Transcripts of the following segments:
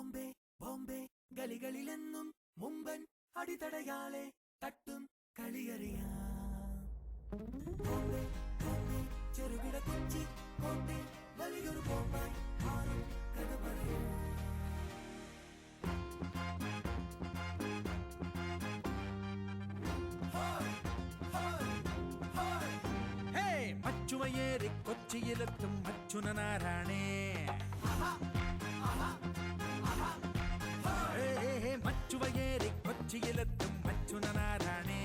ബോംബെ ബോംബെ ഗലികളിലെന്നും മുമ്പൻ അടിതടയാളെ തട്ടും കളിയറിയാം. ബോംബെ ബോംബെ ചെറുകിട കൊച്ചി കോട്ടെ വലിയൊരു ബോംബായി മാറും കഥ പറയാം. മച്ചുവയേറി കൊച്ചിയിലെത്തും മച്ചുനനാരാണേ. മച്ചുവയേറി കൊച്ചിയിലെത്തും മച്ചുനനാരാണേ.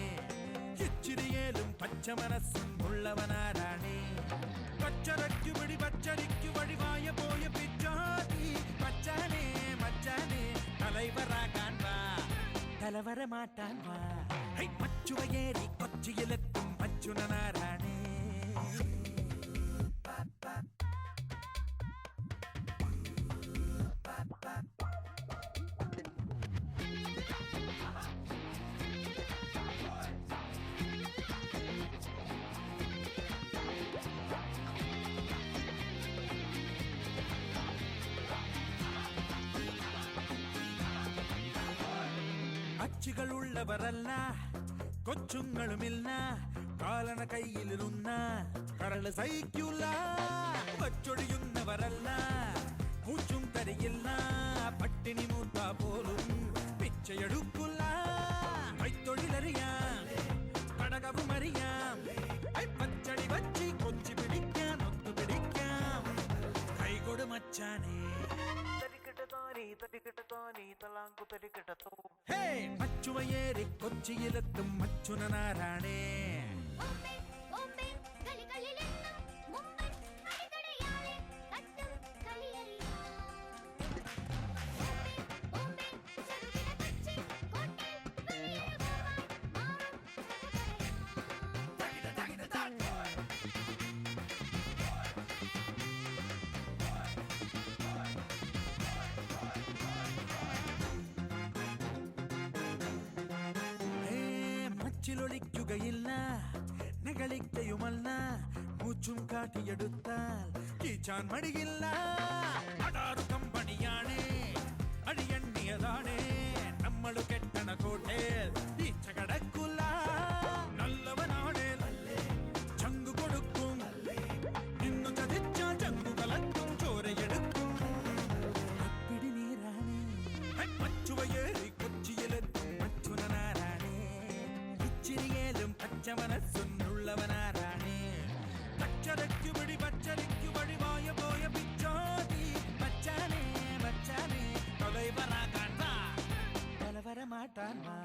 ഇച്ചിരിയേലും പച്ച മനസ്സും ഉള്ളവനാരാണേ. പച്ചരയ്ക്കു പിടി പച്ചരിക്കു വഴിവായ പോയ പിച്ചാതി മച്ചാനേ മച്ചാനേ തലൈവറാകാൻ വാ തലവര മാറ്റാൻ വാ. മച്ചുവയേറി കൊച്ചിയിലെത്തും മച്ചുനനാരാണേ. അച്ചുകളുള്ളവരല്ല കൊച്ചുങ്ങളുമില്ല. കാലണ കയ്യിലിരുന്ന കരള് സഹിക്കൂല. വച്ചൊഴിയുന്നവരല്ല പൂച്ചും തരിയില്ല. പട്ടിണി മൂത്ത പോലും പിച്ചയെടുക്കില്ല. കൈത്തൊഴിലറിയാം കടകവും അറിയാം. പച്ചടി വച്ചി കൊഞ്ചി പിടിക്കാം ഒത്തു പിടിക്കാം. കൈകൊടു മച്ചാനേ മച്ചുവയേറി കൊച്ചിയിലെത്തും മച്ചുനനാരാണേ. ൊളിക്കുകയില്ല നകളിക്കയുമല്ല. മൂച്ചും കാട്ടിയെടുത്താൽ കീച്ചാൻ മടിയില്ല. അടാറു കമ്പണിയാണേ അഴിയണ്ണിയതാണേ. നമ്മള് കെട്ടണ കോട്ടേൽ ഈച്ച കടക്കില്ല. നല്ലവനാണേ ചങ്കു കൊടുക്കും. ഇന്നു ചതിച്ച ചങ്കു കലക്കും ചോരയെടുക്കും. അപ്പിടി നീരാണേ മച്ചുവയേറി കൊച്ചിയിലെത്തും മച്ചുനനാരാണേ. ഇച്ചിരിയേലും പച്ച മനസ്സുള്ളവനാരാണേ. പച്ചരയ്ക്കു പിടി പച്ചരിക്കു വഴിവായ പോയ പിച്ചാതി മച്ചാനേ മച്ചാനേ തൊലൈവറാകാൻ വാ തലവര മാറ്റാൻ വാ.